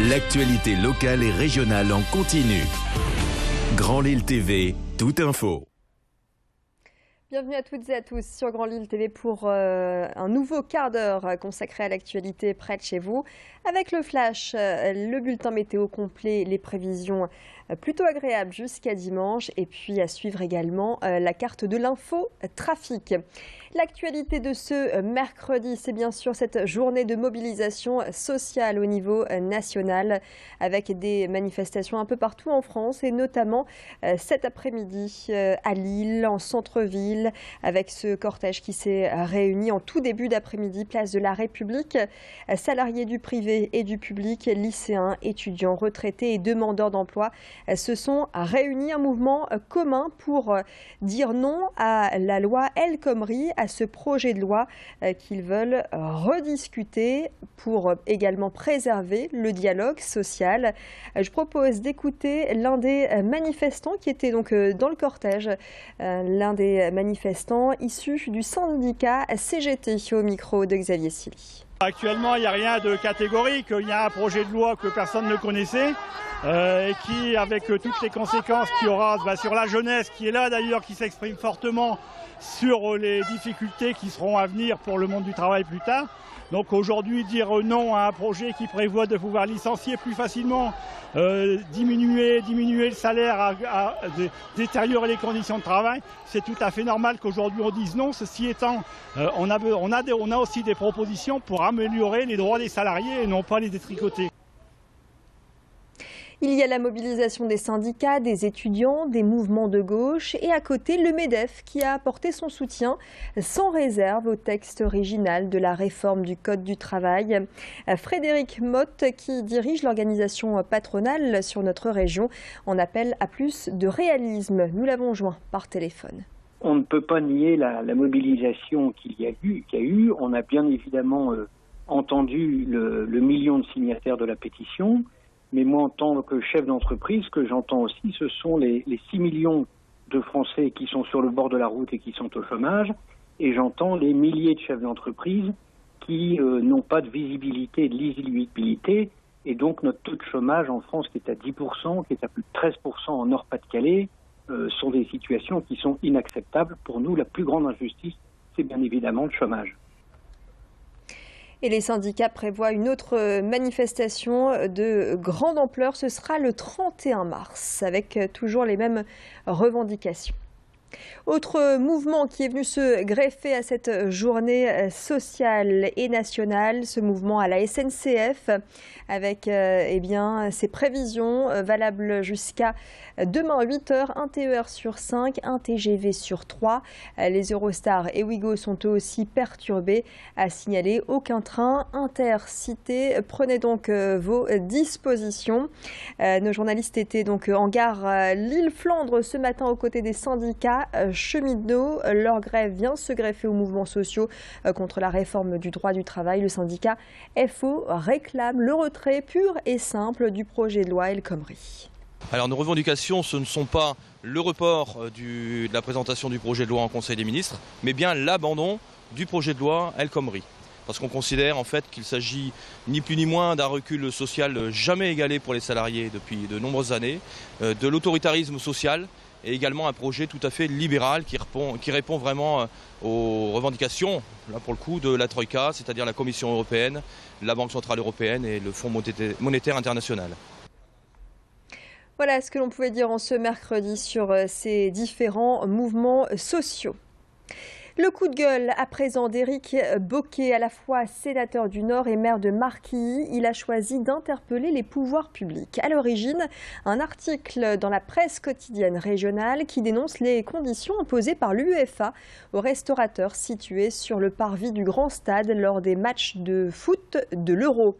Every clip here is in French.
L'actualité locale et régionale en continu. Grand Lille TV, toute info. Bienvenue à toutes et à tous sur Grand Lille TV pour un nouveau quart d'heure consacré à l'actualité près de chez vous. Avec le flash, le bulletin météo complet, les prévisions plutôt agréables jusqu'à dimanche et puis à suivre également la carte de l'info trafic. L'actualité de ce mercredi, c'est bien sûr cette journée de mobilisation sociale au niveau national avec des manifestations un peu partout en France et notamment cet après-midi à Lille, en centre-ville, avec ce cortège qui s'est réuni en tout début d'après-midi, place de la République. Salariés du privé et du public, lycéens, étudiants, retraités et demandeurs d'emploi se sont réunis, un mouvement commun pour dire non à la loi El Khomri, à ce projet de loi qu'ils veulent rediscuter pour également préserver le dialogue social. Je propose d'écouter l'un des manifestants qui était donc dans le cortège, l'un des manifestants issus du syndicat CGT au micro de Xavier Silly. Actuellement, il n'y a rien de catégorique. Il y a un projet de loi que personne ne connaissait et qui, avec toutes les conséquences qu'il y aura sur la jeunesse, qui est là d'ailleurs, qui s'exprime fortement sur les difficultés qui seront à venir pour le monde du travail plus tard. Donc aujourd'hui, dire non à un projet qui prévoit de pouvoir licencier plus facilement, diminuer le salaire, détériorer les conditions de travail, c'est tout à fait normal qu'aujourd'hui on dise non. Ceci étant, on a aussi des propositions pour améliorer les droits des salariés et non pas les détricoter. Il y a la mobilisation des syndicats, des étudiants, des mouvements de gauche et à côté le MEDEF qui a apporté son soutien sans réserve au texte original de la réforme du Code du travail. Frédéric Motte, qui dirige l'organisation patronale sur notre région, en appelle à plus de réalisme. Nous l'avons joint par téléphone. On ne peut pas nier la mobilisation qu'il y a eu. On a bien évidemment entendu le million de signataires de la pétition. Mais moi, en tant que chef d'entreprise, ce que j'entends aussi, ce sont les 6 millions de Français qui sont sur le bord de la route et qui sont au chômage. Et j'entends les milliers de chefs d'entreprise qui n'ont pas de visibilité et de lisibilité. Et donc, notre taux de chômage en France, qui est à 10%, qui est à plus de 13% en Nord-Pas-de-Calais, sont des situations qui sont inacceptables. Pour nous, la plus grande injustice, c'est bien évidemment le chômage. Et les syndicats prévoient une autre manifestation de grande ampleur. Ce sera le 31 mars, avec toujours les mêmes revendications. Autre mouvement qui est venu se greffer à cette journée sociale et nationale, ce mouvement à la SNCF, avec ses prévisions valables jusqu'à demain 8h, un TER sur 5, un TGV sur 3. Les Eurostar et Ouigo sont eux aussi perturbés. À signaler, aucun train intercité. Prenez donc vos dispositions. Nos journalistes étaient donc en gare Lille-Flandre ce matin aux côtés des syndicats cheminots. Leur grève vient se greffer aux mouvements sociaux contre la réforme du droit du travail. Le syndicat FO réclame le retrait pur et simple du projet de loi El Khomri. Alors nos revendications, ce ne sont pas le report de la présentation du projet de loi en Conseil des ministres, mais bien l'abandon du projet de loi El Khomri. Parce qu'on considère en fait qu'il s'agit ni plus ni moins d'un recul social jamais égalé pour les salariés depuis de nombreuses années, de l'autoritarisme social et également un projet tout à fait libéral qui répond vraiment aux revendications, là pour le coup, de la Troïka, c'est-à-dire la Commission européenne, la Banque centrale européenne et le Fonds monétaire international. Voilà ce que l'on pouvait dire en ce mercredi sur ces différents mouvements sociaux. Le coup de gueule à présent d'Éric Bocquet, à la fois sénateur du Nord et maire de Marquilly. Il a choisi d'interpeller les pouvoirs publics. À l'origine, un article dans la presse quotidienne régionale qui dénonce les conditions imposées par l'UEFA aux restaurateurs situés sur le parvis du Grand Stade lors des matchs de foot de l'Euro.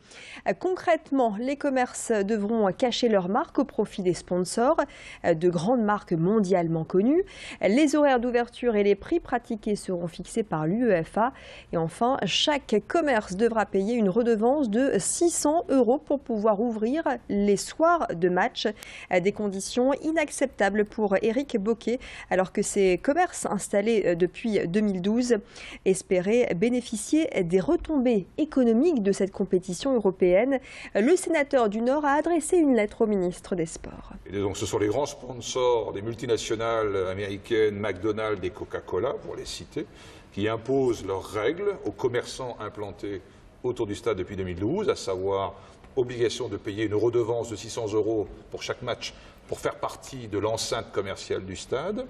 Concrètement, les commerces devront cacher leurs marques au profit des sponsors, de grandes marques mondialement connues. Les horaires d'ouverture et les prix pratiqués seront fixés par l'UEFA. Et enfin, chaque commerce devra payer une redevance de 600 € pour pouvoir ouvrir les soirs de match. Des conditions inacceptables pour Éric Bocquet, alors que ces commerces installés depuis 2012 espéraient bénéficier des retombées économiques de cette compétition européenne. Le sénateur du Nord a adressé une lettre au ministre des Sports. Et donc, ce sont les grands sponsors des multinationales américaines, McDonald's et Coca-Cola, pour les citer, qui imposent leurs règles aux commerçants implantés autour du stade depuis 2012, à savoir obligation de payer une redevance de 600 € pour chaque match pour faire partie de l'enceinte commerciale du stade,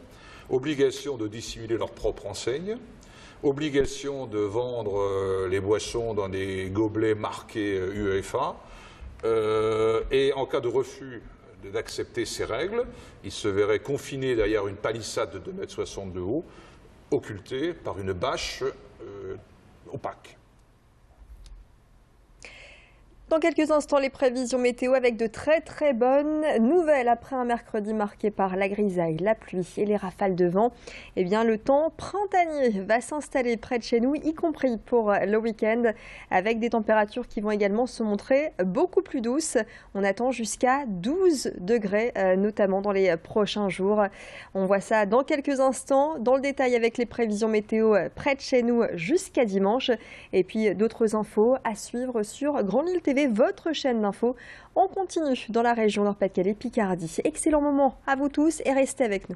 obligation de dissimuler leur propre enseigne, obligation de vendre les boissons dans des gobelets marqués UEFA, et en cas de refus d'accepter ces règles, ils se verraient confinés derrière une palissade de 2,60 m de haut, occultée par une bâche opaque. Dans quelques instants, les prévisions météo avec de très bonnes nouvelles. Après un mercredi marqué par la grisaille, la pluie et les rafales de vent, eh bien, le temps printanier va s'installer près de chez nous, y compris pour le week-end, avec des températures qui vont également se montrer beaucoup plus douces. On attend jusqu'à 12 degrés, notamment dans les prochains jours. On voit ça dans quelques instants, dans le détail avec les prévisions météo près de chez nous jusqu'à dimanche. Et puis d'autres infos à suivre sur Grand Lille TV, votre chaîne d'infos. On continue dans la région Nord-Pas-de-Calais, Picardie. Excellent moment à vous tous et restez avec nous.